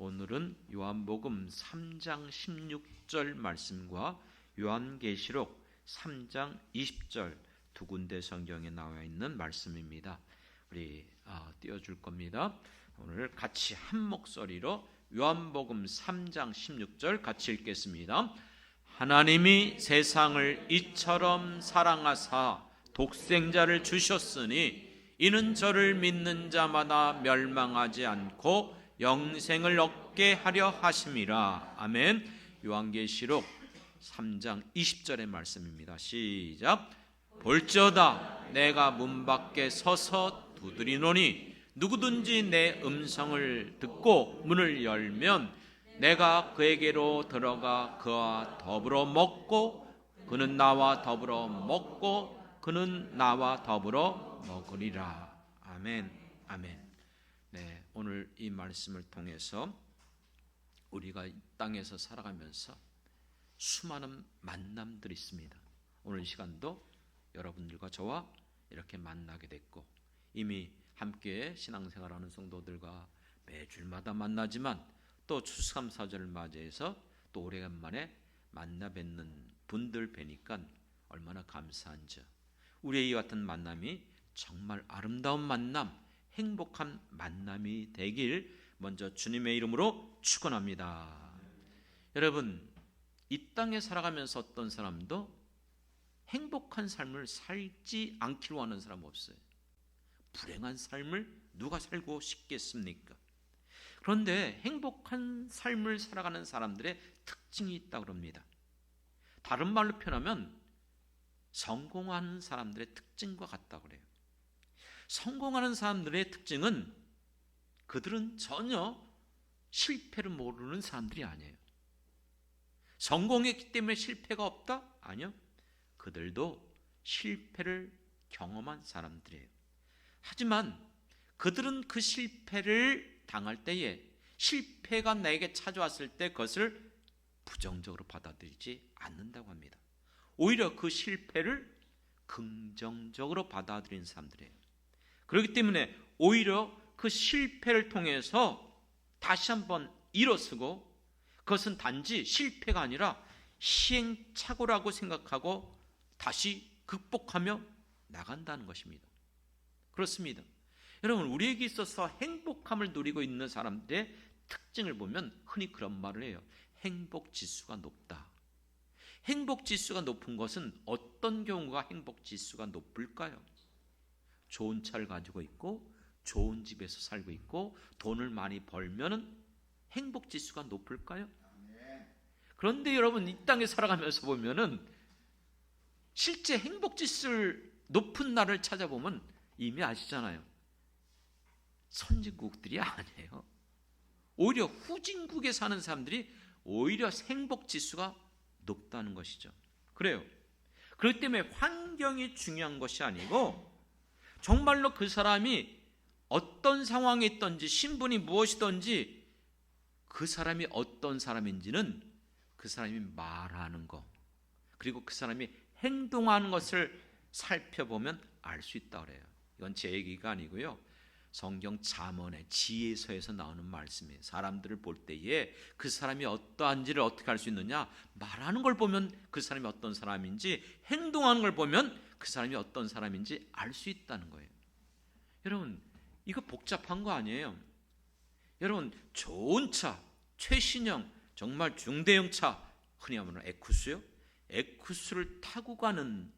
오늘은 요한복음 3장 16절 말씀과 요한계시록 3장 20절 두 군데 성경에 나와 있는 말씀입니다. 우리 띄워줄 겁니다. 오늘 같이 한 목소리로 요한복음 3장 16절 같이 읽겠습니다. 하나님이 세상을 이처럼 사랑하사 독생자를 주셨으니 이는 저를 믿는 자마다 멸망하지 않고 영생을 얻게 하려 하심이라. 아멘. 요한계시록 3장 20절의 말씀입니다. 시작. 볼지어다 내가 문 밖에 서서 두드리노니 누구든지 내 음성을 듣고 문을 열면 내가 그에게로 들어가 그와 더불어 먹고 그는 나와 더불어 먹고 그는 나와 더불어 먹으리라. 아멘. 아멘. 네, 오늘 이 말씀을 통해서 우리가 이 땅에서 살아가면서 수많은 만남들이 있습니다. 오늘 이 시간도 여러분들과 저와 이렇게 만나게 됐고, 이미 함께 신앙생활하는 성도들과 매주마다 만나지만 또 추수감사절을 맞이해서 또 오래간만에 만나 뵙는 분들 뵈니까 얼마나 감사한지. 우리의 이 같은 만남이 정말 아름다운 만남, 행복한 만남이 되길 먼저 주님의 이름으로 축원합니다. 여러분, 이 땅에 살아가면서 어떤 사람도 행복한 삶을 살지 않기로 하는 사람 없어요. 불행한 삶을 누가 살고 싶겠습니까? 그런데 행복한 삶을 살아가는 사람들의 특징이 있다고 합니다. 다른 말로 표현하면 성공하는 사람들의 특징과 같다고 그래요. 성공하는 사람들의 특징은 그들은 전혀 실패를 모르는 사람들이 아니에요. 성공했기 때문에 실패가 없다? 아니요. 그들도 실패를 경험한 사람들이에요. 하지만 그들은 그 실패를 당할 때에 실패가 나에게 찾아왔을 때 그것을 부정적으로 받아들이지 않는다고 합니다. 오히려 그 실패를 긍정적으로 받아들이는 사람들이에요. 그렇기 때문에 오히려 그 실패를 통해서 다시 한번 일어서고 그것은 단지 실패가 아니라 시행착오라고 생각하고 다시 극복하며 나간다는 것입니다. 그렇습니다. 여러분, 우리에게 있어서 행복함을 누리고 있는 사람들의 특징을 보면 흔히 그런 말을 해요. 행복지수가 높다. 행복지수가 높은 것은 어떤 경우가 행복지수가 높을까요? 좋은 차를 가지고 있고 좋은 집에서 살고 있고 돈을 많이 벌면은 행복지수가 높을까요? 그런데 여러분, 이 땅에 살아가면서 보면은 실제 행복지수를 높은 나라를 찾아보면 이미 아시잖아요. 선진국들이 아니에요. 오히려 후진국에 사는 사람들이 오히려 행복지수가 높다는 것이죠. 그래요. 그렇기 때문에 환경이 중요한 것이 아니고 정말로 그 사람이 어떤 상황에 있든지 신분이 무엇이든지 그 사람이 어떤 사람인지는 그 사람이 말하는 것, 그리고 그 사람이 행동하는 것을 살펴보면 알 수 있다고 그래요. 이건 제 얘기가 아니고요. 성경 잠언의 지혜서에서 나오는 말씀이에요. 사람들을 볼 때에 그 사람이 어떠한지를 어떻게 알 수 있느냐? 말하는 걸 보면 그 사람이 어떤 사람인지, 행동하는 걸 보면 그 사람이 어떤 사람인지 알 수 있다는 거예요. 여러분, 이거 복잡한 거 아니에요. 여러분, 좋은 차, 최신형, 정말 중대형 차, 흔히 하면 에쿠스요? 에쿠스를 타고 가는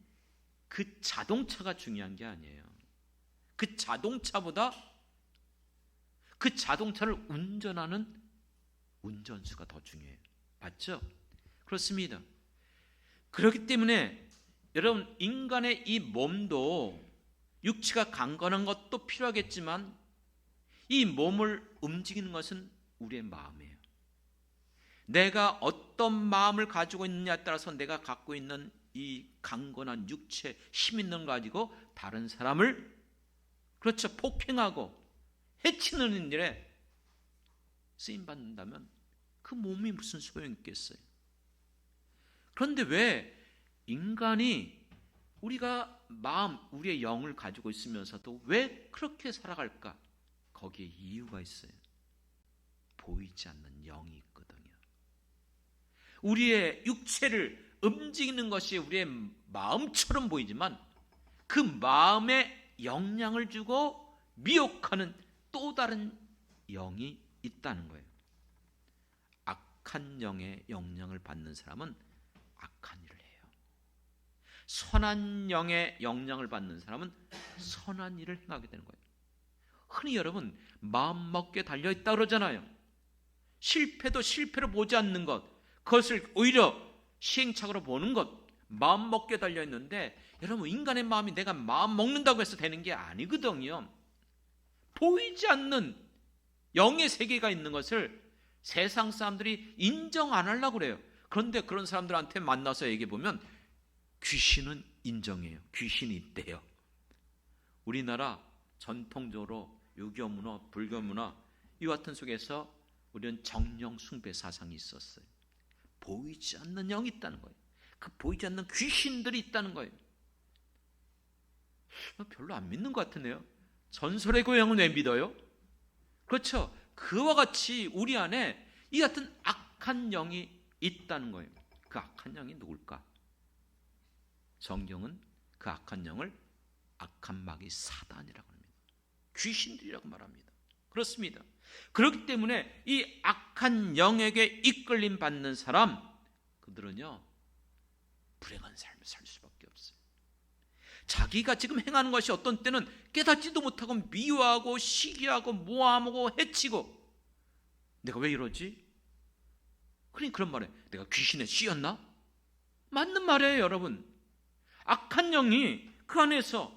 그 자동차가 중요한 게 아니에요. 그 자동차보다 그 자동차를 운전하는 운전수가 더 중요해요. 맞죠? 그렇습니다. 그렇기 때문에 여러분, 인간의 이 몸도 육체가 강건한 것도 필요하겠지만 이 몸을 움직이는 것은 우리의 마음이에요. 내가 어떤 마음을 가지고 있느냐에 따라서 내가 갖고 있는 이 강건한 육체, 힘 있는 거 가지고 다른 사람을 그렇죠, 폭행하고 해치는 일에 쓰임받는다면 그 몸이 무슨 소용이 있겠어요? 그런데 왜 인간이 우리가 마음, 우리의 영을 가지고 있으면서도 왜 그렇게 살아갈까? 거기에 이유가 있어요. 보이지 않는 영이 있거든요. 우리의 육체를 움직이는 것이 우리의 마음처럼 보이지만 그 마음에 영향을 주고 미혹하는 또 다른 영이 있다는 거예요. 악한 영의 영향을 받는 사람은 악한 일을 해요. 선한 영의 영향을 받는 사람은 선한 일을 행하게 되는 거예요. 흔히 여러분 마음먹기에 달려있다 그러잖아요. 실패도 실패로 보지 않는 것, 그것을 오히려 시행착오로 보는 것, 마음먹기에 달려있는데 여러분 인간의 마음이 내가 마음 먹는다고 해서 되는 게 아니거든요. 보이지 않는 영의 세계가 있는 것을 세상 사람들이 인정 안 하려고 그래요. 그런데 그런 사람들한테 만나서 얘기해보면 귀신은 인정해요. 귀신이 있대요. 우리나라 전통적으로 유교문화, 불교문화 이와 같은 속에서 우리는 정령 숭배 사상이 있었어요. 보이지 않는 영이 있다는 거예요. 그 보이지 않는 귀신들이 있다는 거예요. 별로 안 믿는 것 같으네요. 전설의 고향은 왜 믿어요? 그렇죠. 그와 같이 우리 안에 이 같은 악한 영이 있다는 거예요. 그 악한 영이 누굴까? 성경은 그 악한 영을 악한 마귀 사단이라고 합니다. 귀신들이라고 말합니다. 그렇습니다. 그렇기 때문에 이 악한 영에게 이끌림 받는 사람, 그들은요 불행한 삶을 살 수밖에 없어요. 자기가 지금 행하는 것이 어떤 때는 깨닫지도 못하고 미워하고 시기하고 모함하고 해치고, 내가 왜 이러지? 그러니 그런 말에 내가 귀신에 씌었나? 맞는 말이에요. 여러분, 악한 영이 그 안에서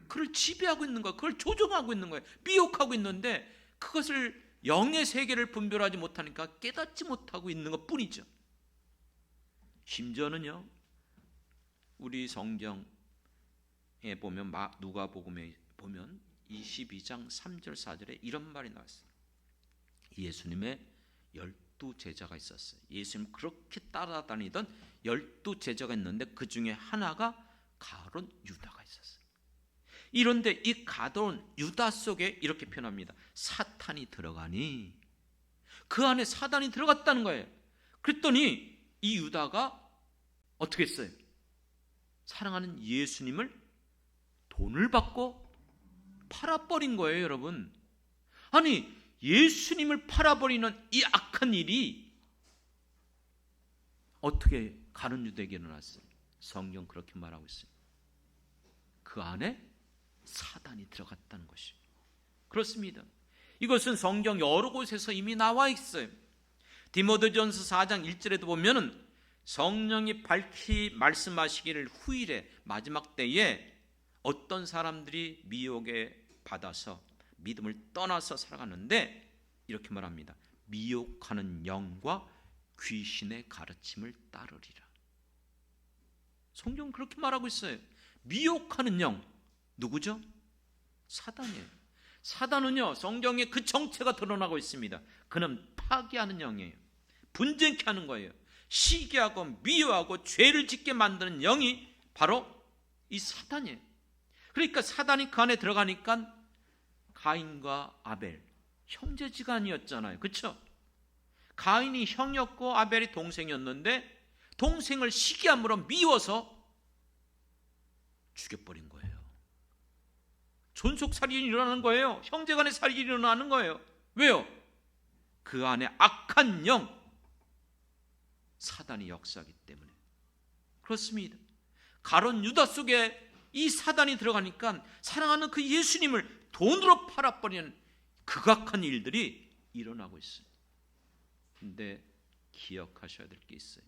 그를 지배하고 있는 거예요. 그걸 조종하고 있는 거예요. 미혹하고 있는데 그것을 영의 세계를 분별하지 못하니까 깨닫지 못하고 있는 것뿐이죠. 심지어는요, 우리 성경에 보면 누가복음에 보면 22장 3절 4절에 이런 말이 나왔어요. 예수님의 12제자가 있었어요. 예수님 그렇게 따라다니던 12제자가 있는데 그 중에 하나가 가룟 유다가 있었어요. 이런데 이 가룟 유다 속에 이렇게 표현합니다. 사탄이 들어가니, 그 안에 사단이 들어갔다는 거예요. 그랬더니 이 유다가 어떻게 했어요? 사랑하는 예수님을 돈을 받고 팔아버린 거예요. 여러분, 아니 예수님을 팔아버리는 이 악한 일이 어떻게 가룟 유다에게 일어났어요? 성경 그렇게 말하고 있어요. 그 안에 사단이 들어갔다는 것이에요. 그렇습니다. 이것은 성경 여러 곳에서 이미 나와 있어요. 디모데전서 4장 1절에도 보면은 성령이 밝히 말씀하시기를 후일에 마지막 때에 어떤 사람들이 미혹에 받아서 믿음을 떠나서 살아가는데 이렇게 말합니다. 미혹하는 영과 귀신의 가르침을 따르리라. 성경은 그렇게 말하고 있어요. 미혹하는 영, 누구죠? 사단이에요. 사단은요, 성경에 그 정체가 드러나고 있습니다. 그는 파괴하는 영이에요. 분쟁케 하는 거예요. 시기하고 미워하고 죄를 짓게 만드는 영이 바로 이 사단이에요. 그러니까 사단이 그 안에 들어가니까 가인과 아벨, 형제지간이었잖아요. 그렇죠? 가인이 형이었고 아벨이 동생이었는데 동생을 시기함으로 미워서 죽여버린 거예요. 존속살인이 일어나는 거예요. 형제간의 살인이 일어나는 거예요. 왜요? 그 안에 악한 영, 사단이 역사하기 때문에. 그렇습니다. 가룟 유다 속에 이 사단이 들어가니까 사랑하는 그 예수님을 돈으로 팔아버리는 극악한 일들이 일어나고 있어요. 근데 기억하셔야 될 게 있어요.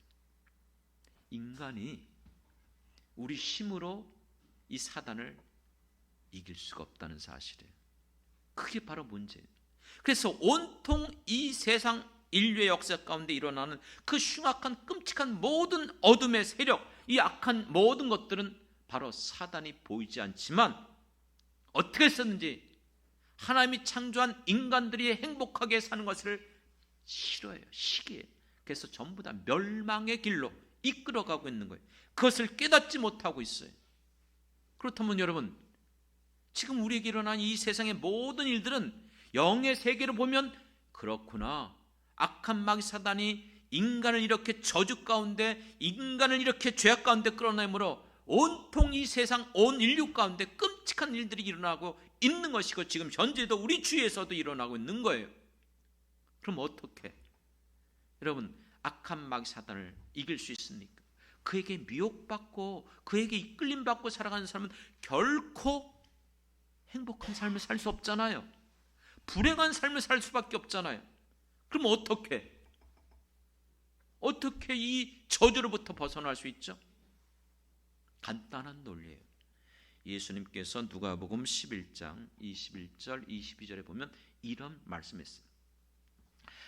인간이 우리 힘으로 이 사단을 이길 수가 없다는 사실이에요. 그게 바로 문제예요. 그래서 온통 이 세상 인류의 역사 가운데 일어나는 그 흉악한 끔찍한 모든 어둠의 세력, 이 악한 모든 것들은 바로 사단이 보이지 않지만 어떻게 했었는지 하나님이 창조한 인간들이 행복하게 사는 것을 싫어해요. 시기해요. 그래서 전부 다 멸망의 길로 이끌어가고 있는 거예요. 그것을 깨닫지 못하고 있어요. 그렇다면 여러분, 지금 우리에게 일어난 이 세상의 모든 일들은 영의 세계로 보면 그렇구나. 악한 마귀 사단이 인간을 이렇게 저주 가운데, 인간을 이렇게 죄악 가운데 끌어내므로 온통 이 세상 온 인류 가운데 끔찍한 일들이 일어나고 있는 것이고, 지금 현재도 우리 주위에서도 일어나고 있는 거예요. 그럼 어떻게 여러분 악한 마귀 사단을 이길 수 있습니까? 그에게 미혹받고 그에게 이끌림받고 살아가는 사람은 결코 행복한 삶을 살 수 없잖아요. 불행한 삶을 살 수밖에 없잖아요. 그럼 어떻게 이 저주로부터 벗어날 수 있죠? 간단한 논리예요. 예수님께서 누가복음 11장 21절 22절에 보면 이런 말씀했어요.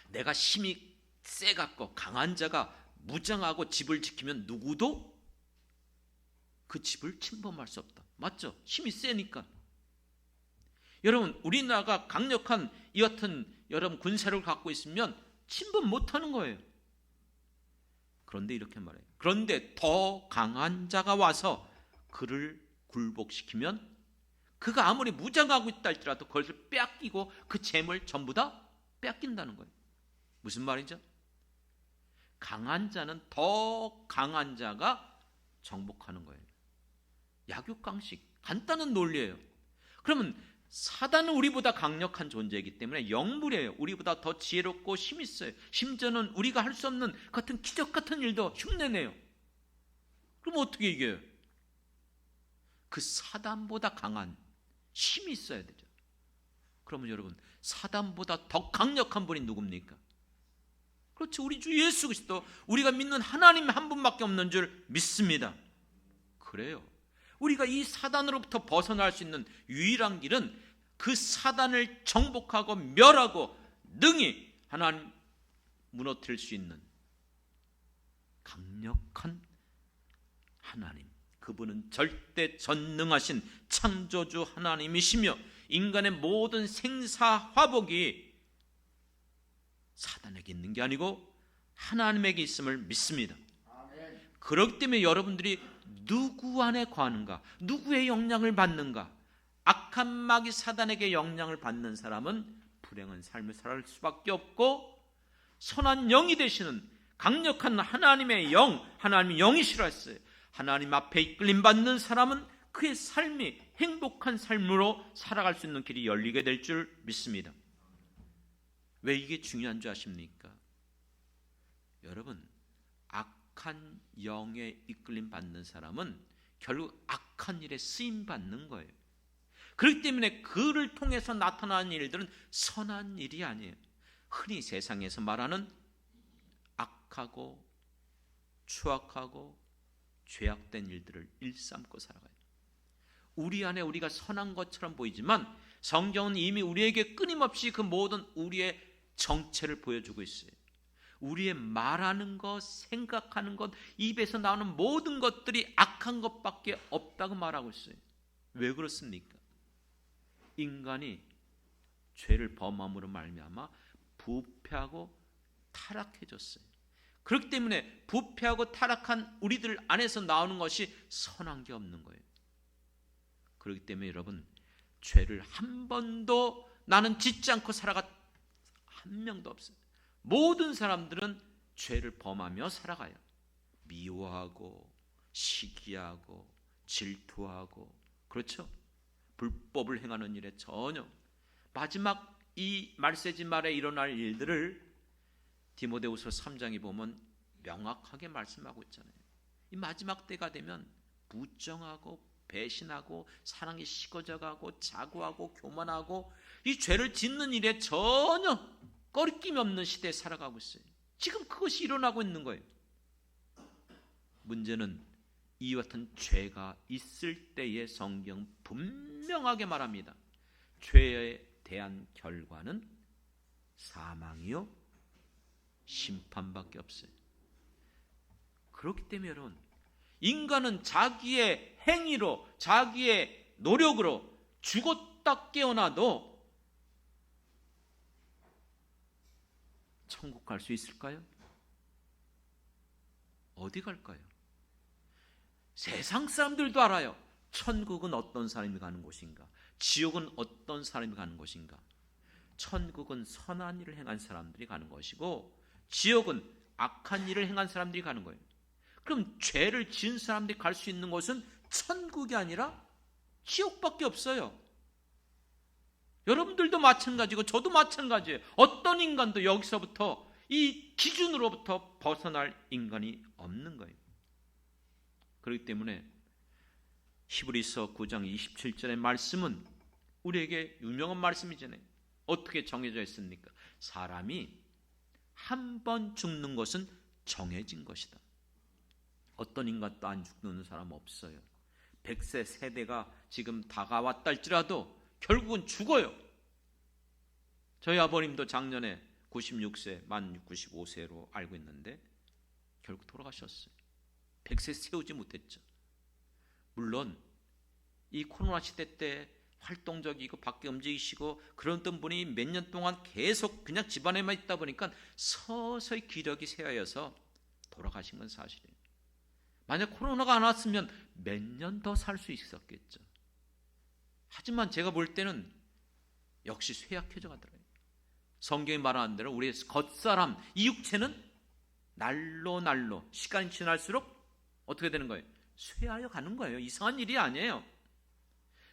내가 힘이 세갖고 강한 자가 무장하고 집을 지키면 누구도 그 집을 침범할 수 없다. 맞죠? 힘이 세니까. 여러분, 우리나라가 강력한 이 같은 여러분 군사를 갖고 있으면 침범 못하는 거예요. 그런데 이렇게 말해요. 그런데 더 강한 자가 와서 그를 굴복시키면 그가 아무리 무장하고 있다 할지라도 그것을 빼앗기고 그 재물 전부 다 빼앗긴다는 거예요. 무슨 말이죠? 강한 자는 더 강한 자가 정복하는 거예요. 약육강식, 간단한 논리예요. 그러면 사단은 우리보다 강력한 존재이기 때문에 영물이에요. 우리보다 더 지혜롭고 힘 있어요. 심지어는 우리가 할 수 없는 같은 기적 같은 일도 흉내내요. 그럼 어떻게 이겨요? 그 사단보다 강한 힘이 있어야 되죠. 그러면 여러분, 사단보다 더 강력한 분이 누굽니까? 그렇죠. 우리 주 예수 그리스도, 우리가 믿는 하나님 한 분밖에 없는 줄 믿습니다. 그래요. 우리가 이 사단으로부터 벗어날 수 있는 유일한 길은 그 사단을 정복하고 멸하고 능히 하나님 무너뜨릴 수 있는 강력한 하나님, 그분은 절대 전능하신 창조주 하나님이시며 인간의 모든 생사화복이 사단에게 있는 게 아니고 하나님에게 있음을 믿습니다. 그렇기 때문에 여러분들이 누구 안에 거하는가, 누구의 영향을 받는가, 악한 마귀 사단에게 영향을 받는 사람은 불행한 삶을 살 수밖에 없고, 선한 영이 되시는 강력한 하나님의 영, 하나님의 영이시라했어요. 하나님 앞에 이끌림 받는 사람은 그의 삶이 행복한 삶으로 살아갈 수 있는 길이 열리게 될 줄 믿습니다. 왜 이게 중요한 줄 아십니까? 여러분, 악한 영에 이끌림 받는 사람은 결국 악한 일에 쓰임 받는 거예요. 그렇기 때문에 그를 통해서 나타나는 일들은 선한 일이 아니에요. 흔히 세상에서 말하는 악하고 추악하고 죄악된 일들을 일삼고 살아가요. 우리 안에 우리가 선한 것처럼 보이지만 성경은 이미 우리에게 끊임없이 그 모든 우리의 정체를 보여주고 있어요. 우리의 말하는 것, 생각하는 것, 입에서 나오는 모든 것들이 악한 것밖에 없다고 말하고 있어요. 왜 그렇습니까? 인간이 죄를 범함으로 말미암아 부패하고 타락해졌어요. 그렇기 때문에 부패하고 타락한 우리들 안에서 나오는 것이 선한 게 없는 거예요. 그렇기 때문에 여러분, 죄를 한 번도 나는 짓지 않고 살아가 한 명도 없어요. 모든 사람들은 죄를 범하며 살아가요. 미워하고 시기하고 질투하고, 그렇죠? 불법을 행하는 일에 전혀, 마지막 이 말세지 말에 일어날 일들을 디모데후서 3장에 보면 명확하게 말씀하고 있잖아요. 이 마지막 때가 되면 부정하고 배신하고 사랑이 식어져가고 자고하고 교만하고 이 죄를 짓는 일에 전혀 꺼리낌이 없는 시대에 살아가고 있어요. 지금 그것이 일어나고 있는 거예요. 문제는 이와 같은 죄가 있을 때에 성경 분명하게 말합니다. 죄에 대한 결과는 사망이요 심판밖에 없어요. 그렇기 때문에 여러분, 인간은 자기의 행위로, 자기의 노력으로 죽었다 깨어나도 천국 갈 수 있을까요? 어디 갈까요? 세상 사람들도 알아요. 천국은 어떤 사람이 가는 곳인가, 지옥은 어떤 사람이 가는 곳인가. 천국은 선한 일을 행한 사람들이 가는 것이고 지옥은 악한 일을 행한 사람들이 가는 거예요. 그럼 죄를 지은 사람들이 갈 수 있는 곳은 천국이 아니라 지옥밖에 없어요. 여러분들도 마찬가지고 저도 마찬가지예요. 어떤 인간도 여기서부터 이 기준으로부터 벗어날 인간이 없는 거예요. 그렇기 때문에 히브리서 9장 27절의 말씀은 우리에게 유명한 말씀이잖아요. 어떻게 정해져 있습니까? 사람이 한 번 죽는 것은 정해진 것이다. 어떤 인간도 안 죽는 사람 없어요. 100세 세대가 지금 다가왔다 할지라도 결국은 죽어요. 저희 아버님도 작년에 96세, 만 95세로 알고 있는데 결국 돌아가셨어요. 100세 세우지 못했죠. 물론 이 코로나 시대 때 활동적이고 밖에 움직이시고 그러던 분이 몇 년 동안 계속 그냥 집안에만 있다 보니까 서서히 기력이 쇠하여서 돌아가신 건 사실이에요. 만약 코로나가 안 왔으면 몇 년 더 살 수 있었겠죠. 하지만 제가 볼 때는 역시 쇠약해져 가더라고요. 성경이 말하는 대로 우리의 겉사람, 이 육체는 날로 시간이 지날수록 어떻게 되는 거예요? 쇠하여 가는 거예요. 이상한 일이 아니에요.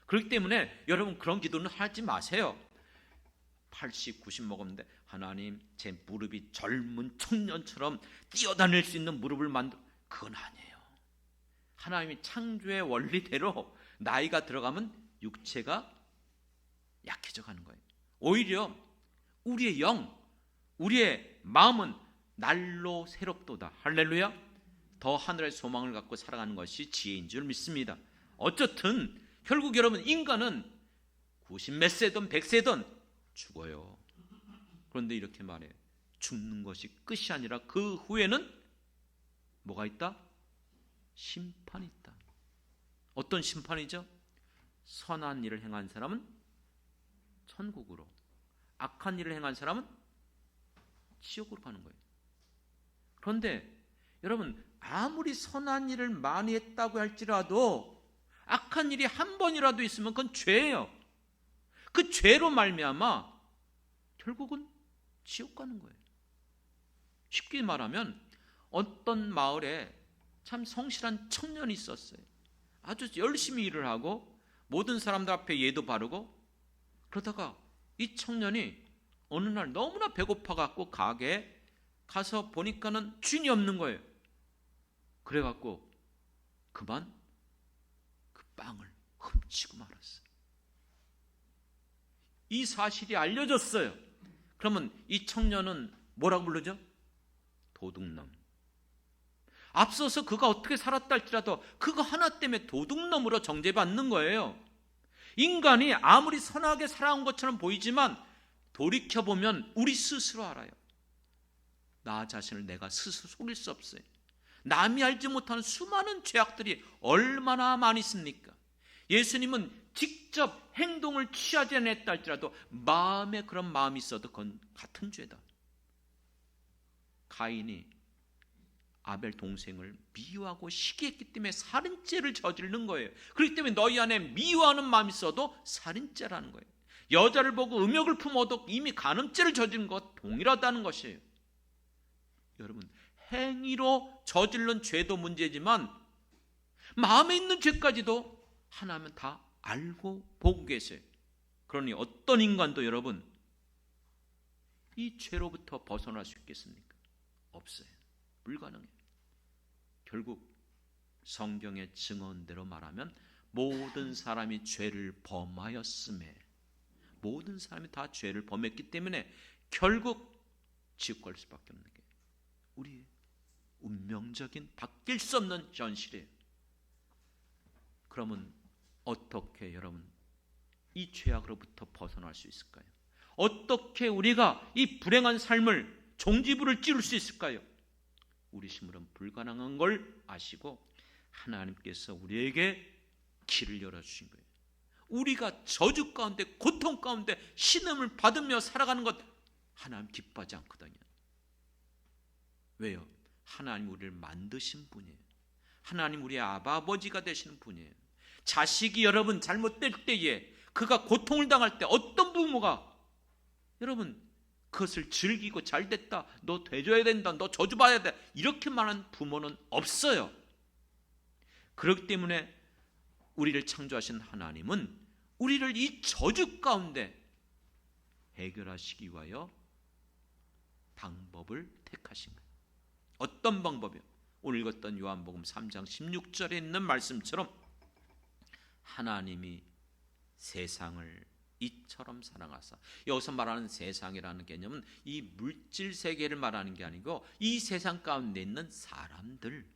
그렇기 때문에 여러분 그런 기도는 하지 마세요. 80, 90 먹었는데 하나님 제 무릎이 젊은 청년처럼 뛰어다닐 수 있는 무릎을 그건 아니에요. 하나님이 창조의 원리대로 나이가 들어가면 육체가 약해져 가는 거예요. 오히려 우리의 영, 우리의 마음은 날로 새롭도다. 할렐루야. 더 하늘의 소망을 갖고 살아가는 것이 지혜인 줄 믿습니다. 어쨌든 결국 여러분 인간은 90몇 세든 100세든 죽어요. 그런데 이렇게 말해요. 죽는 것이 끝이 아니라 그 후에는 뭐가 있다? 심판이 있다. 어떤 심판이죠? 선한 일을 행한 사람은 천국으로, 악한 일을 행한 사람은 지옥으로 가는 거예요. 그런데 여러분 아무리 선한 일을 많이 했다고 할지라도 악한 일이 한 번이라도 있으면 그건 죄예요. 그 죄로 말미암아 결국은 지옥 가는 거예요. 쉽게 말하면 어떤 마을에 참 성실한 청년이 있었어요. 아주 열심히 일을 하고 모든 사람들 앞에 예도 바르고 그러다가 이 청년이 어느 날 너무나 배고파갖고 가게에 가서 보니까는 주인이 없는 거예요. 그래갖고 그만 그 빵을 훔치고 말았어요. 이 사실이 알려졌어요. 그러면 이 청년은 뭐라고 부르죠? 도둑놈. 앞서서 그가 어떻게 살았다 할지라도 그거 하나 때문에 도둑놈으로 정죄받는 거예요. 인간이 아무리 선하게 살아온 것처럼 보이지만 돌이켜보면 우리 스스로 알아요. 나 자신을 내가 스스로 속일 수 없어요. 남이 알지 못하는 수많은 죄악들이 얼마나 많이 있습니까? 예수님은 직접 행동을 취하지 않았다 할지라도 마음에 그런 마음이 있어도 그건 같은 죄다. 가인이 아벨 동생을 미워하고 시기했기 때문에 살인죄를 저지르는 거예요. 그렇기 때문에 너희 안에 미워하는 마음이 있어도 살인죄라는 거예요. 여자를 보고 음욕을 품어도 이미 간음죄를 저지른 것 동일하다는 것이에요. 여러분 행위로 저지른 죄도 문제지만 마음에 있는 죄까지도 하나님은 다 알고 보고 계세요. 그러니 어떤 인간도 여러분 이 죄로부터 벗어날 수 있겠습니까? 없어요. 불가능해요. 결국 성경의 증언대로 말하면 모든 사람이 죄를 범하였음에 모든 사람이 다 죄를 범했기 때문에 결국 지옥 갈 수밖에 없는 게 우리의 운명적인 바뀔 수 없는 현실이에요. 그러면 어떻게 여러분 이 죄악으로부터 벗어날 수 있을까요? 어떻게 우리가 이 불행한 삶을 종지부를 찌를 수 있을까요? 우리 힘으로는 불가능한 걸 아시고 하나님께서 우리에게 길을 열어주신 거예요. 우리가 저주 가운데 고통 가운데 신음을 받으며 살아가는 것 하나님 기뻐하지 않거든요. 왜요? 하나님 우리를 만드신 분이에요. 하나님 우리의 아버지가 되시는 분이에요. 자식이 여러분 잘못될 때에 그가 고통을 당할 때 어떤 부모가 여러분, 그것을 즐기고 잘됐다, 너 돼줘야 된다, 너 저주받아야 돼, 이렇게 말하는 부모는 없어요. 그렇기 때문에 우리를 창조하신 하나님은 우리를 이 저주 가운데 해결하시기 위하여 방법을 택하신 거예요. 어떤 방법이요? 오늘 읽었던 요한복음 3장 16절에 있는 말씀처럼 하나님이 세상을 이처럼 사랑하사, 여기서 말하는 세상이라는 개념은 이 물질 세계를 말하는 게 아니고 이 세상 가운데 있는 사람들,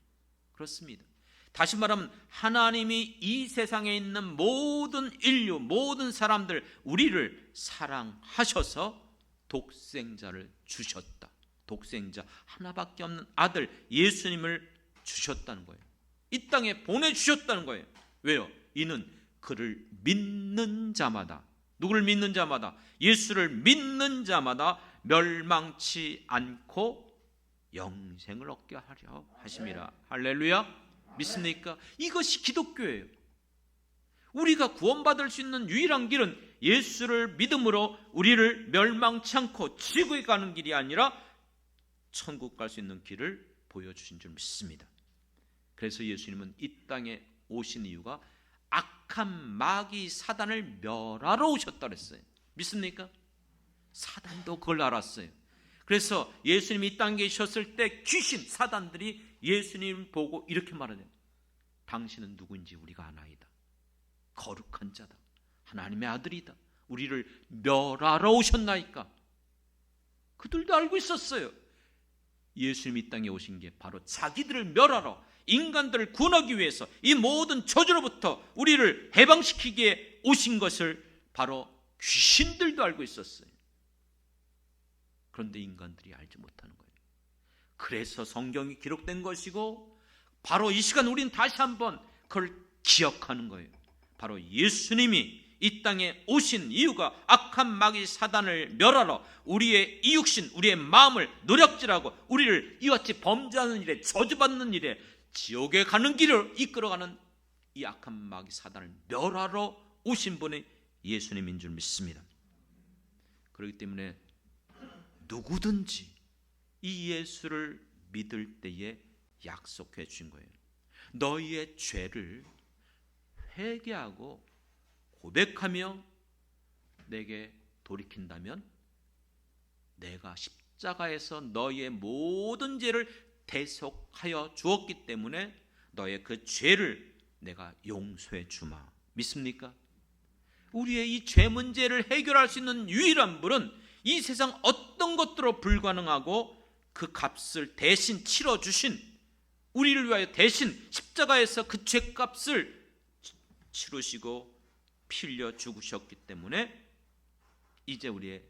그렇습니다. 다시 말하면 하나님이 이 세상에 있는 모든 인류, 모든 사람들, 우리를 사랑하셔서 독생자를 주셨다. 독생자 하나밖에 없는 아들 예수님을 주셨다는 거예요. 이 땅에 보내주셨다는 거예요. 왜요? 이는 그를 믿는 자마다, 누구를 믿는 자마다? 예수를 믿는 자마다 멸망치 않고 영생을 얻게 하려 하심이라. 할렐루야. 믿습니까? 이것이 기독교예요. 우리가 구원받을 수 있는 유일한 길은 예수를 믿음으로 우리를 멸망치 않고 지구에 가는 길이 아니라 천국 갈 수 있는 길을 보여주신 줄 믿습니다. 그래서 예수님은 이 땅에 오신 이유가 악한 마귀 사단을 멸하러 오셨다 그랬어요. 믿습니까? 사단도 그걸 알았어요. 그래서 예수님이 이 땅에 계셨을 때 귀신, 사단들이 예수님 보고 이렇게 말하네요. 당신은 누구인지 우리가 아나이다. 거룩한 자다. 하나님의 아들이다. 우리를 멸하러 오셨나이까. 그들도 알고 있었어요. 예수님이 이 땅에 오신 게 바로 자기들을 멸하러, 인간들을 구원하기 위해서 이 모든 저주로부터 우리를 해방시키기에 오신 것을 바로 귀신들도 알고 있었어요. 그런데 인간들이 알지 못하는 거예요. 그래서 성경이 기록된 것이고, 바로 이 시간 우리는 다시 한번 그걸 기억하는 거예요. 바로 예수님이 이 땅에 오신 이유가 악한 마귀 사단을 멸하러 우리의 이육신, 우리의 마음을 노략질하고 우리를 이같이 범죄하는 일에, 저주받는 일에, 지옥에 가는 길을 이끌어가는 이 악한 마귀 사단을 멸하러 오신 분이 예수님인 줄 믿습니다. 그렇기 때문에 누구든지 이 예수를 믿을 때에 약속해 주신 거예요. 너희의 죄를 회개하고 고백하며 내게 돌이킨다면 내가 십자가에서 너희의 모든 죄를 대속하여 주었기 때문에 너의 그 죄를 내가 용서해 주마. 믿습니까? 우리의 이 죄 문제를 해결할 수 있는 유일한 분은 이 세상 어떤 것들로 불가능하고 그 값을 대신 치러주신, 우리를 위하여 대신 십자가에서 그 죄값을 치르시고 피 흘려 죽으셨기 때문에 이제 우리의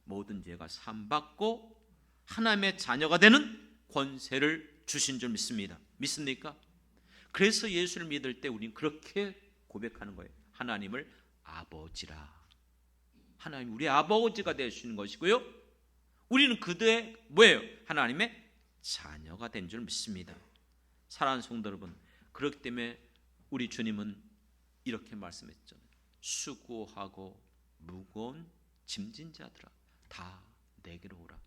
모든 죄가 사함받고 하나님의 자녀가 되는 권세를 주신 줄 믿습니다. 믿습니까? 그래서 예수를 믿을 때 우리는 그렇게 고백하는 거예요. 하나님을 아버지라. 하나님 우리의 아버지가 되시는 것이고요, 우리는 그들의 뭐예요? 하나님의 자녀가 된 줄 믿습니다. 사랑하는 성도 여러분, 그렇기 때문에 우리 주님은 이렇게 말씀했잖아요. 수고하고 무거운 짐진 자들아 다 내게로 오라.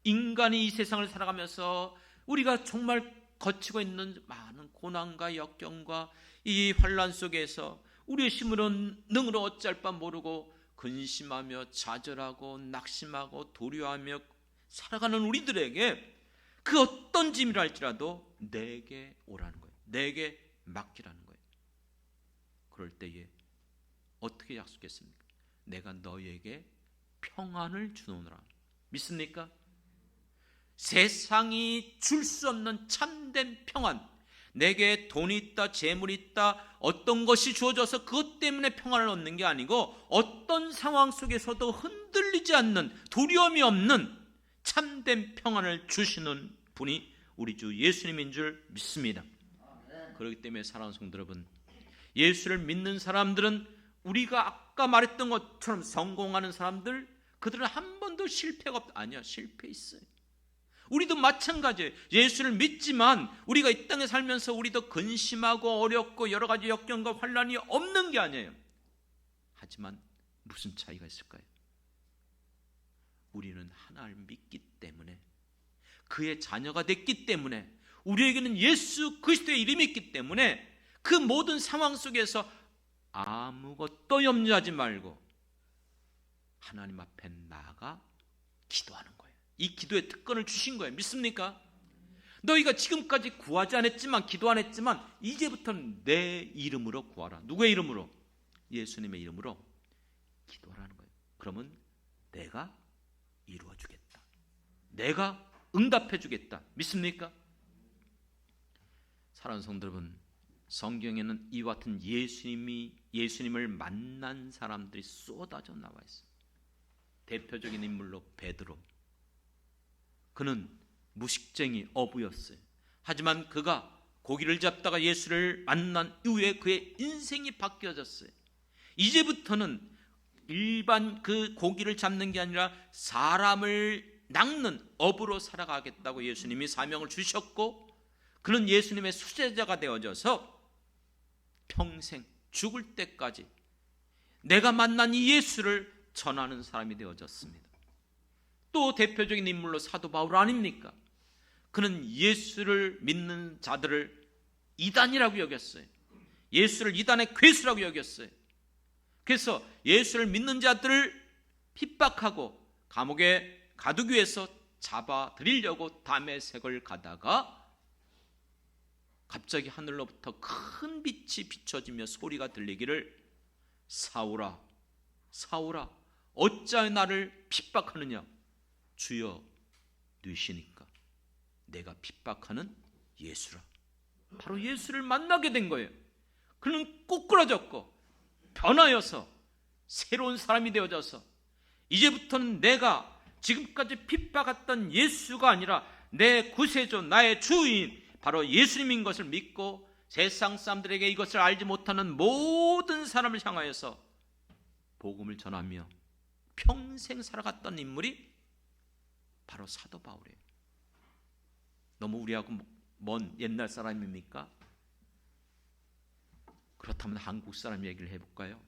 인간이 이 세상을 살아가면서 우리가 정말 거치고 있는 많은 고난과 역경과 이 환난 속에서 우리의 힘으로 능으로 어찌할 바 모르고 근심하며 좌절하고 낙심하고 도료하며 살아가는 우리들에게 그 어떤 짐이라 할지라도 내게 오라는 거예요. 내게 맡기라는 거예요. 그럴 때에 어떻게 약속했습니까? 내가 너희에게 평안을 주노라. 믿습니까? 세상이 줄 수 없는 참된 평안, 내게 돈이 있다, 재물이 있다, 어떤 것이 주어져서 그것 때문에 평안을 얻는 게 아니고 어떤 상황 속에서도 흔들리지 않는, 두려움이 없는 참된 평안을 주시는 분이 우리 주 예수님인 줄 믿습니다. 그렇기 때문에 사랑하는 성도 여러분, 예수를 믿는 사람들은 우리가 아까 말했던 것처럼 성공하는 사람들, 그들은 한 번도 실패가 없다. 아니야, 실패 있어요. 우리도 마찬가지예요. 예수를 믿지만 우리가 이 땅에 살면서 우리도 근심하고 어렵고 여러 가지 역경과 환난이 없는 게 아니에요. 하지만 무슨 차이가 있을까요? 우리는 하나님을 믿기 때문에, 그의 자녀가 됐기 때문에, 우리에게는 예수 그리스도의 이름이 있기 때문에 그 모든 상황 속에서 아무것도 염려하지 말고 하나님 앞에 나아가 기도하는 거예요. 이 기도의 특권을 주신 거예요. 믿습니까? 너희가 지금까지 구하지 않았지만, 기도 안 했지만 이제부터는 내 이름으로 구하라. 누구의 이름으로? 예수님의 이름으로 기도하라는 거예요. 그러면 내가 이루어 주겠다. 내가 응답해 주겠다. 믿습니까? 사랑하는 성도 여러분, 성경에는 이와 같은 예수님을 만난 사람들이 쏟아져 나와 있어요. 대표적인 인물로 베드로. 그는 무식쟁이 어부였어요. 하지만 그가 고기를 잡다가 예수를 만난 이후에 그의 인생이 바뀌어졌어요. 이제부터는 일반 그 고기를 잡는 게 아니라 사람을 낚는 어부로 살아가겠다고 예수님이 사명을 주셨고, 그는 예수님의 수제자가 되어져서 평생 죽을 때까지 내가 만난 이 예수를 전하는 사람이 되어졌습니다. 또 대표적인 인물로 사도 바울 아닙니까? 그는 예수를 믿는 자들을 이단이라고 여겼어요. 예수를 이단의 괴수라고 여겼어요. 그래서 예수를 믿는 자들을 핍박하고 감옥에 가두기 위해서 잡아들이려고 다메섹을 가다가 갑자기 하늘로부터 큰 빛이 비춰지며 소리가 들리기를, 사울아, 사울아, 어찌하여 나를 핍박하느냐? 주여, 누시니까 내가 핍박하는 예수라. 바로 예수를 만나게 된 거예요. 그는 꼬꾸라졌고 변하여서 새로운 사람이 되어져서 이제부터는 내가 지금까지 핍박했던 예수가 아니라 내 구세주, 나의 주인 바로 예수님인 것을 믿고 세상 사람들에게 이것을 알지 못하는 모든 사람을 향하여서 복음을 전하며 평생 살아갔던 인물이 바로 사도 바울이에요. 너무 우리하고 먼 옛날 사람입니까? 그렇다면 한국 사람 얘기를 해볼까요?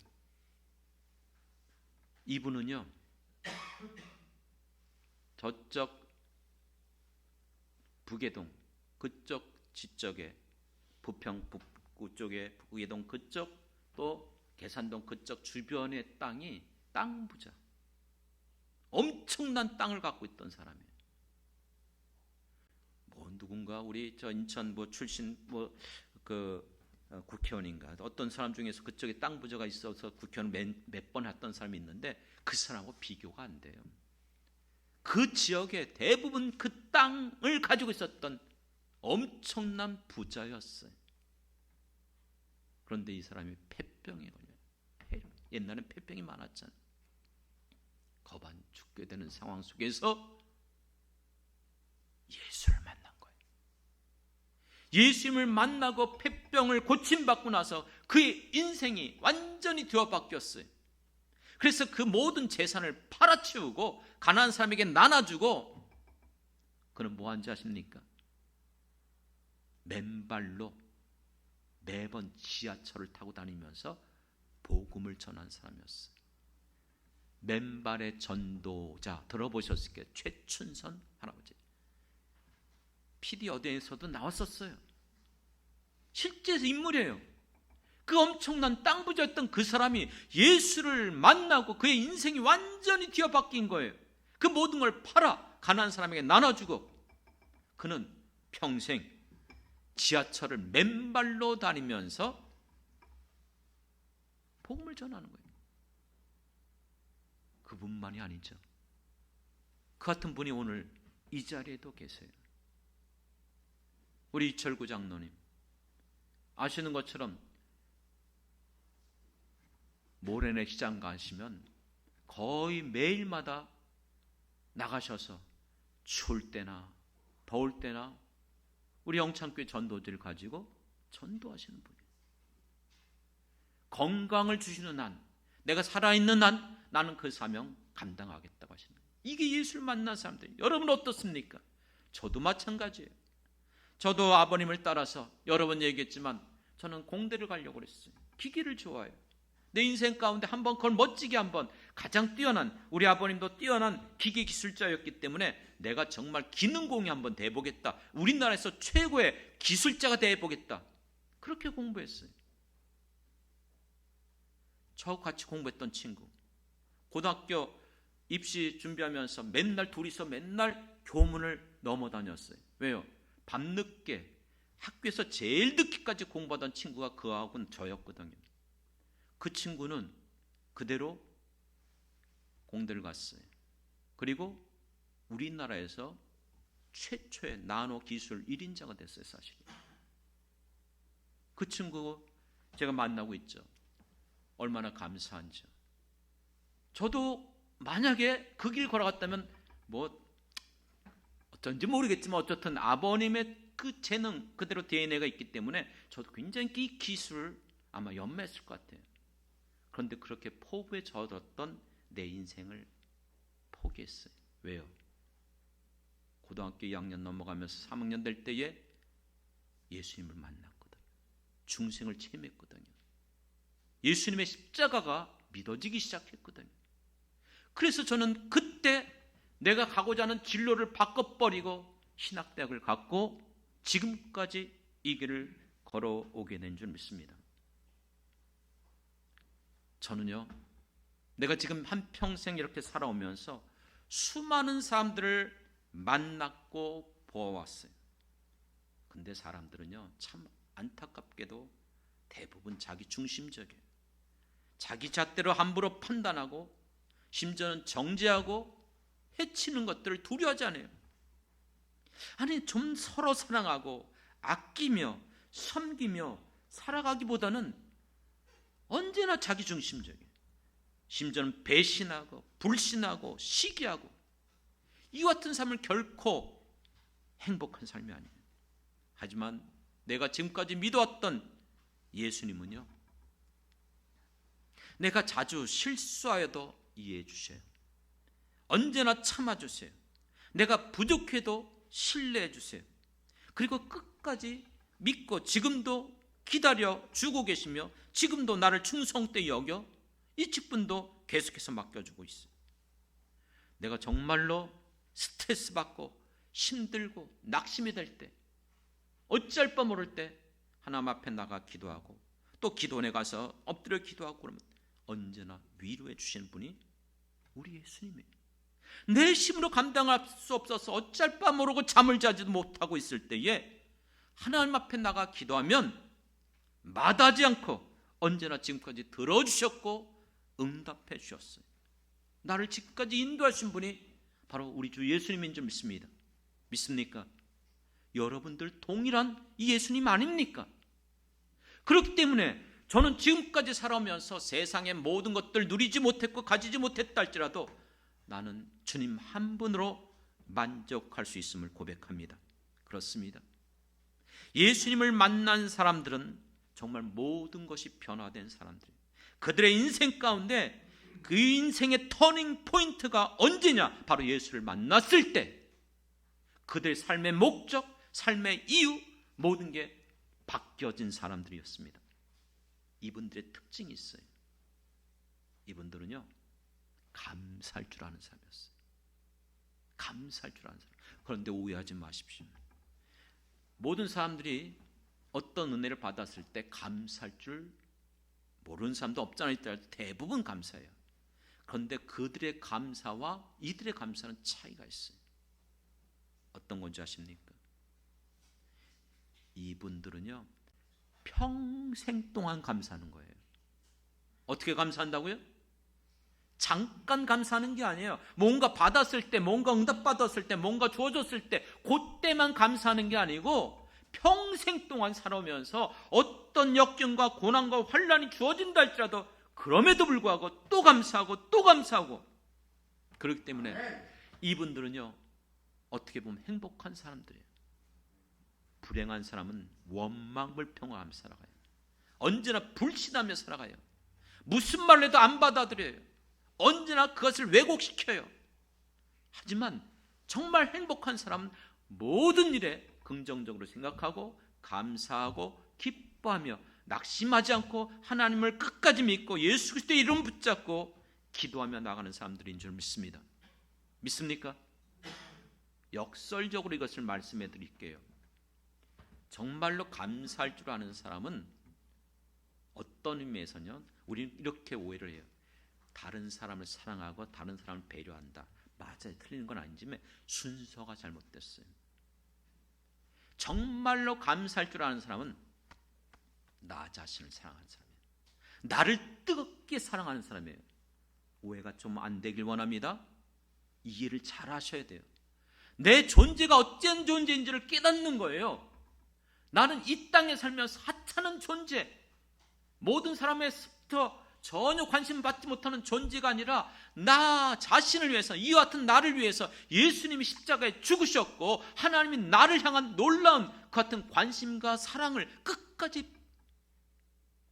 이분은요, 저쪽 북계동 그쪽 지쪽에, 부평 북구 쪽에 북계동 그쪽, 또 계산동 그쪽 주변의 땅이 땅 부자, 엄청난 땅을 갖고 있던 사람이에요. 뭐 누군가 우리 저 인천 뭐 출신 국회의원인가 어떤 사람 중에서 그쪽에 땅 부자가 있어서 국회의원 몇 번 했던 사람이 있는데 그 사람하고 비교가 안 돼요. 그 지역에 대부분 그 땅을 가지고 있었던 엄청난 부자였어요. 그런데 이 사람이 폐병에 걸려요. 옛날엔 폐병이 많았잖아요. 거반 죽게 되는 상황 속에서 예수를 만난 거예요. 예수님을 만나고 폐병을 고침받고 나서 그의 인생이 완전히 뒤바뀌었어요. 그래서 그 모든 재산을 팔아치우고 가난한 사람에게 나눠주고, 그는 뭐 한지 아십니까? 맨발로 매번 지하철을 타고 다니면서 복음을 전한 사람이었어요. 맨발의 전도자 들어보셨을 거예요. 최춘선 할아버지. PD 어디에서도 나왔었어요. 실제 인물이에요. 그 엄청난 땅 부자였던 그 사람이 예수를 만나고 그의 인생이 완전히 뒤바뀐 거예요. 그 모든 걸 팔아 가난한 사람에게 나눠주고, 그는 평생 지하철을 맨발로 다니면서 복음을 전하는 거예요. 그분만이 아니죠. 그 같은 분이 오늘 이 자리에도 계세요. 우리 이철구 장로님 아시는 것처럼 모래내 시장 가시면 거의 매일마다 나가셔서 추울 때나 더울 때나 우리 영창교회 전도지를 가지고 전도하시는 분이에요. 건강을 주시는 한, 내가 살아있는 한 나는 그 사명 감당하겠다고 하시는 거예요. 이게 예수를 만난 사람들이에요. 여러분 어떻습니까? 저도 마찬가지예요. 저도 아버님을 따라서 여러 번 얘기했지만 저는 공대를 가려고 그랬어요. 기계를 좋아해요. 내 인생 가운데 한번 그걸 멋지게 한번 가장 뛰어난, 우리 아버님도 뛰어난 기계 기술자였기 때문에 내가 정말 기능공이 한번 돼보겠다. 우리나라에서 최고의 기술자가 돼보겠다. 그렇게 공부했어요. 저하고 같이 공부했던 친구, 고등학교 입시 준비하면서 맨날 둘이서 맨날 교문을 넘어다녔어요. 왜요? 밤늦게 학교에서 제일 늦게까지 공부하던 친구가 그하고는 저였거든요. 그 친구는 그대로 공대를 갔어요. 그리고 우리나라에서 최초의 나노 기술 1인자가 됐어요. 사실 그 친구 제가 만나고 있죠. 얼마나 감사한지요. 저도 만약에 그 길 걸어갔다면 뭐 어쩐지 모르겠지만 어쨌든 아버님의 그 재능 그대로 DNA가 있기 때문에 저도 굉장히 이 기술을 아마 연마했을 것 같아요. 그런데 그렇게 포부에 젖었던 내 인생을 포기했어요. 왜요? 고등학교 2학년 넘어가면서 3학년 될 때에 예수님을 만났거든요. 중생을 체험했거든요. 예수님의 십자가가 믿어지기 시작했거든요. 그래서 저는 그때 내가 가고자 하는 진로를 바꿔버리고 신학대학을 갔고 지금까지 이 길을 걸어오게 된 줄 믿습니다. 저는요, 내가 지금 한평생 이렇게 살아오면서 수많은 사람들을 만났고 보아왔어요. 근데 사람들은요, 참 안타깝게도 대부분 자기 중심적이에요. 자기 잣대로 함부로 판단하고 심지어는 정죄하고 해치는 것들을 두려워하지 않아요. 아니, 좀 서로 사랑하고 아끼며 섬기며 살아가기보다는 언제나 자기 중심적이에요. 심지어는 배신하고 불신하고 시기하고 이 같은 삶을 결코 행복한 삶이 아니에요. 하지만 내가 지금까지 믿어왔던 예수님은요, 내가 자주 실수하여도 이해해 주셔요. 언제나 참아주세요. 내가 부족해도 신뢰해 주세요. 그리고 끝까지 믿고 지금도 기다려 주고 계시며 지금도 나를 충성되이 여겨 이 직분도 계속해서 맡겨주고 있어요. 내가 정말로 스트레스 받고 힘들고 낙심이 될 때, 어찌할 바 모를 때 하나님 앞에 나가 기도하고 또 기도원에 가서 엎드려 기도하고 그러면 언제나 위로해 주시는 분이 우리 예수님이에요. 내 힘으로 감당할 수 없어서 어찌할 바 모르고 잠을 자지도 못하고 있을 때에 하나님 앞에 나가 기도하면 마다하지 않고 언제나 지금까지 들어주셨고 응답해 주셨어요. 나를 지금까지 인도하신 분이 바로 우리 주 예수님인 줄 믿습니다. 믿습니까? 여러분들 동일한 이 예수님 아닙니까? 그렇기 때문에 저는 지금까지 살아오면서 세상의 모든 것들 누리지 못했고 가지지 못했다 할지라도 나는 주님 한 분으로 만족할 수 있음을 고백합니다. 그렇습니다. 예수님을 만난 사람들은 정말 모든 것이 변화된 사람들이에요. 그들의 인생 가운데 그 인생의 터닝 포인트가 언제냐? 바로 예수를 만났을 때 그들의 삶의 목적, 삶의 이유 모든 게 바뀌어진 사람들이었습니다. 이분들의 특징이 있어요. 이분들은요, 감사할 줄 아는 사람이었어요. 감사할 줄 아는 사람. 그런데 오해하지 마십시오. 모든 사람들이 어떤 은혜를 받았을 때 감사할 줄 모르는 사람도 없잖아요. 대부분 감사해요. 그런데 그들의 감사와 이들의 감사는 차이가 있어요. 어떤 건지 아십니까? 이분들은요, 평생 동안 감사하는 거예요. 어떻게 감사한다고요? 잠깐 감사하는 게 아니에요. 뭔가 받았을 때, 뭔가 응답받았을 때, 뭔가 주어졌을 때 그때만 감사하는 게 아니고 평생 동안 살아오면서 어떤 역경과 고난과 환난이 주어진다 할지라도 그럼에도 불구하고 또 감사하고 또 감사하고, 그렇기 때문에 이분들은요, 어떻게 보면 행복한 사람들이에요. 불행한 사람은 원망불평하며 살아가요. 언제나 불신하며 살아가요. 무슨 말을 해도 안 받아들여요. 언제나 그것을 왜곡시켜요. 하지만 정말 행복한 사람은 모든 일에 긍정적으로 생각하고 감사하고 기뻐하며 낙심하지 않고 하나님을 끝까지 믿고 예수 그리스도의 이름 붙잡고 기도하며 나가는 사람들인 줄 믿습니다. 믿습니까? 역설적으로 이것을 말씀해 드릴게요. 정말로 감사할 줄 아는 사람은 어떤 의미에서는 우리는 이렇게 오해를 해요. 다른 사람을 사랑하고 다른 사람을 배려한다. 맞아요. 틀리는 건 아니지만 순서가 잘못됐어요. 정말로 감사할 줄 아는 사람은 나 자신을 사랑하는 사람이에요. 나를 뜨겁게 사랑하는 사람이에요. 오해가 좀 안 되길 원합니다. 이해를 잘 하셔야 돼요. 내 존재가 어떤 존재인지를 깨닫는 거예요. 나는 이 땅에 살면서 하찮은 존재, 모든 사람에서부터 전혀 관심 받지 못하는 존재가 아니라 나 자신을 위해서, 이와 같은 나를 위해서 예수님이 십자가에 죽으셨고 하나님이 나를 향한 놀라운 그 같은 관심과 사랑을 끝까지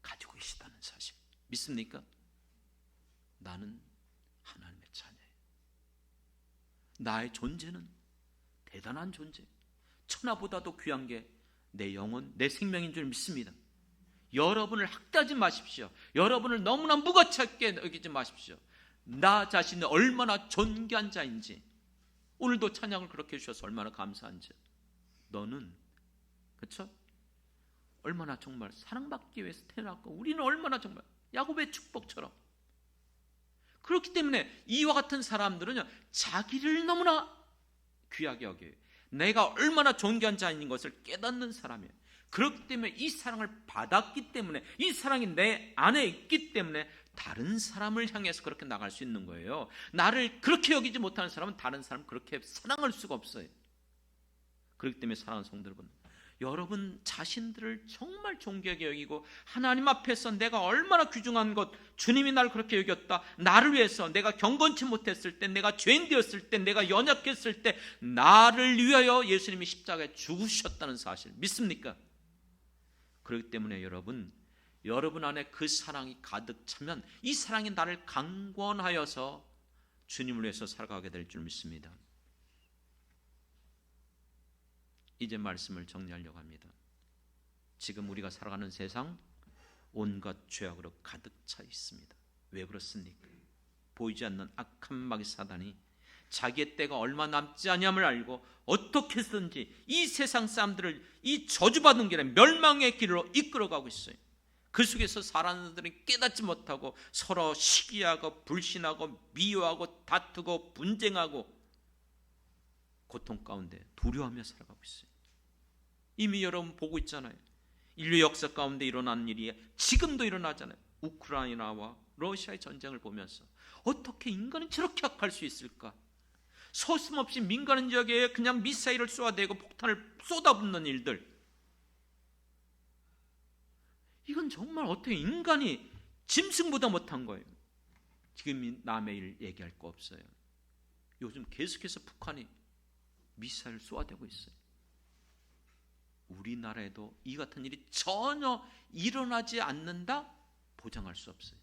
가지고 계시다는 사실 믿습니까? 나는 하나님의 자녀예요. 나의 존재는 대단한 존재, 천하보다도 귀한 게 내 영혼, 내 생명인 줄 믿습니다. 여러분을 학대하지 마십시오. 여러분을 너무나 무거차게 여기지 마십시오. 나 자신이 얼마나 존귀한 자인지, 오늘도 찬양을 그렇게 해주셔서 얼마나 감사한지, 너는 그렇죠? 얼마나 정말 사랑받기 위해서 태어났고 우리는 얼마나 정말 야곱의 축복처럼. 그렇기 때문에 이와 같은 사람들은 자기를 너무나 귀하게 여겨요. 내가 얼마나 존귀한 자인 것을 깨닫는 사람이에요. 그렇기 때문에 이 사랑을 받았기 때문에, 이 사랑이 내 안에 있기 때문에 다른 사람을 향해서 그렇게 나갈 수 있는 거예요. 나를 그렇게 여기지 못하는 사람은 다른 사람을 그렇게 사랑할 수가 없어요. 그렇기 때문에 사랑하는 성도 여러분, 여러분 자신들을 정말 존귀하게 여기고 하나님 앞에서 내가 얼마나 귀중한 것, 주님이 나를 그렇게 여겼다, 나를 위해서 내가 경건치 못했을 때, 내가 죄인 되었을 때, 내가 연약했을 때 나를 위하여 예수님이 십자가에 죽으셨다는 사실 믿습니까? 그렇기 때문에 여러분 안에 그 사랑이 가득 차면 이 사랑이 나를 강권하여서 주님을 위해서 살아가게 될 줄 믿습니다. 이제 말씀을 정리하려고 합니다. 지금 우리가 살아가는 세상 온갖 죄악으로 가득 차 있습니다. 왜 그렇습니까? 보이지 않는 악한 마귀 사단이 자기의 때가 얼마 남지 않음을 알고 어떻게 해서든지 이 세상 사람들을 이 저주받은 길에 멸망의 길로 이끌어가고 있어요. 그 속에서 사람들이 깨닫지 못하고 서로 시기하고 불신하고 미워하고 다투고 분쟁하고 고통 가운데 두려워하며 살아가고 있어요. 이미 여러분 보고 있잖아요. 인류 역사 가운데 일어나는 일이 지금도 일어나잖아요. 우크라이나와 러시아의 전쟁을 보면서 어떻게 인간은 저렇게 악할 수 있을까? 서슴없이 민간 지역에 그냥 미사일을 쏘아대고 폭탄을 쏟아붓는 일들, 이건 정말 어떻게 인간이 짐승보다 못한 거예요. 지금 남의 일 얘기할 거 없어요. 요즘 계속해서 북한이 미사일을 쏘아대고 있어요. 우리나라에도 이 같은 일이 전혀 일어나지 않는다? 보장할 수 없어요.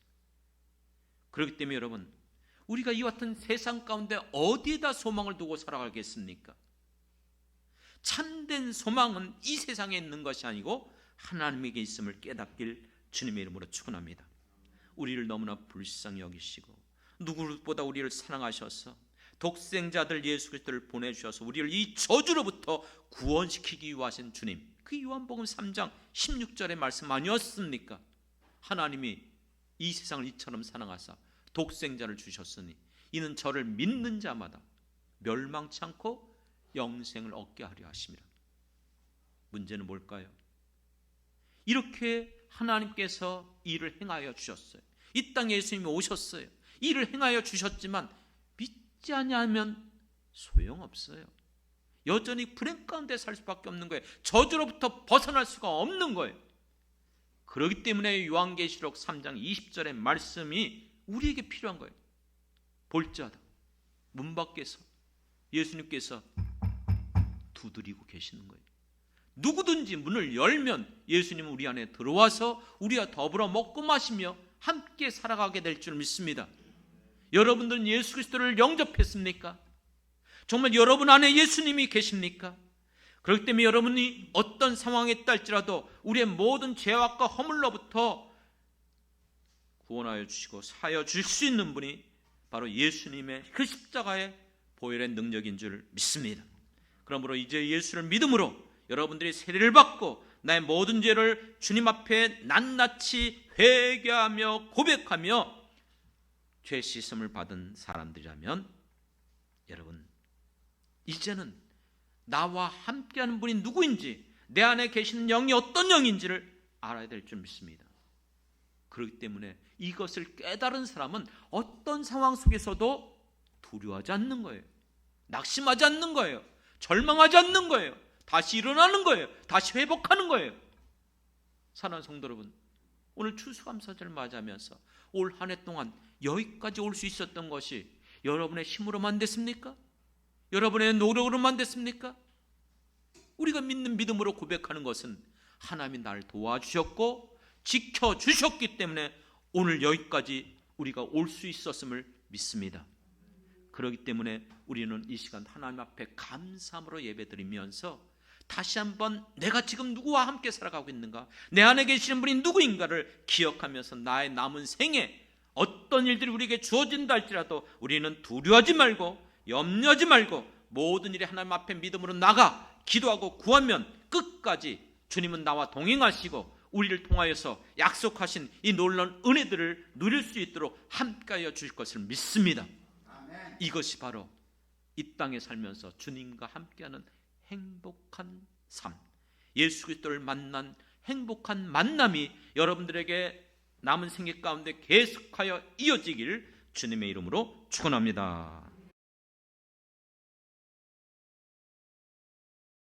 그렇기 때문에 여러분, 우리가 이 같은 세상 가운데 어디에다 소망을 두고 살아가겠습니까? 참된 소망은 이 세상에 있는 것이 아니고 하나님에게 있음을 깨닫길 주님의 이름으로 축원합니다. 우리를 너무나 불쌍히 여기시고 누구보다 우리를 사랑하셔서 독생자들 예수 그리스도를 보내주셔서 우리를 이 저주로부터 구원시키기 위하신 주님, 그 요한복음 3장 16절의 말씀 아니었습니까? 하나님이 이 세상을 이처럼 사랑하사 독생자를 주셨으니 이는 저를 믿는 자마다 멸망치 않고 영생을 얻게 하려 하심이라. 문제는 뭘까요? 이렇게 하나님께서 일을 행하여 주셨어요. 이 땅에 예수님이 오셨어요. 일을 행하여 주셨지만 믿지 아니하면 소용없어요. 여전히 불행 가운데 살 수밖에 없는 거예요. 저주로부터 벗어날 수가 없는 거예요. 그렇기 때문에 요한계시록 3장 20절의 말씀이 우리에게 필요한 거예요. 볼지어다 문 밖에서 예수님께서 두드리고 계시는 거예요. 누구든지 문을 열면 예수님은 우리 안에 들어와서 우리와 더불어 먹고 마시며 함께 살아가게 될 줄 믿습니다. 여러분들은 예수 그리스도를 영접했습니까? 정말 여러분 안에 예수님이 계십니까? 그렇기 때문에 여러분이 어떤 상황에 있다 할지라도 우리의 모든 죄악과 허물로부터 구원하여 주시고 사하여 주실 수 있는 분이 바로 예수님의 그 십자가의 보혈의 능력인 줄 믿습니다. 그러므로 이제 예수를 믿음으로 여러분들이 세례를 받고 나의 모든 죄를 주님 앞에 낱낱이 회개하며 고백하며 죄 씻음을 받은 사람들이라면 여러분 이제는 나와 함께하는 분이 누구인지, 내 안에 계시는 영이 어떤 영인지를 알아야 될 줄 믿습니다. 그렇기 때문에 이것을 깨달은 사람은 어떤 상황 속에서도 두려워하지 않는 거예요. 낙심하지 않는 거예요. 절망하지 않는 거예요. 다시 일어나는 거예요. 다시 회복하는 거예요. 사랑하는 성도 여러분, 오늘 추수감사절을 맞이하면서 올 한 해 동안 여기까지 올 수 있었던 것이 여러분의 힘으로만 됐습니까? 여러분의 노력으로만 됐습니까? 우리가 믿는 믿음으로 고백하는 것은 하나님이 나를 도와주셨고 지켜주셨기 때문에 오늘 여기까지 우리가 올 수 있었음을 믿습니다. 그렇기 때문에 우리는 이 시간 하나님 앞에 감사함으로 예배드리면서 다시 한번 내가 지금 누구와 함께 살아가고 있는가, 내 안에 계시는 분이 누구인가를 기억하면서 나의 남은 생에 어떤 일들이 우리에게 주어진다 할지라도 우리는 두려워하지 말고 염려하지 말고 모든 일이 하나님 앞에 믿음으로 나가 기도하고 구하면 끝까지 주님은 나와 동행하시고 우리를 통하여서 약속하신 이 놀라운 은혜들을 누릴 수 있도록 함께하여 주실 것을 믿습니다. 아멘. 이것이 바로 이 땅에 살면서 주님과 함께하는 행복한 삶, 예수 그리스도를 만난 행복한 만남이 여러분들에게 남은 생애 가운데 계속하여 이어지길 주님의 이름으로 축원합니다.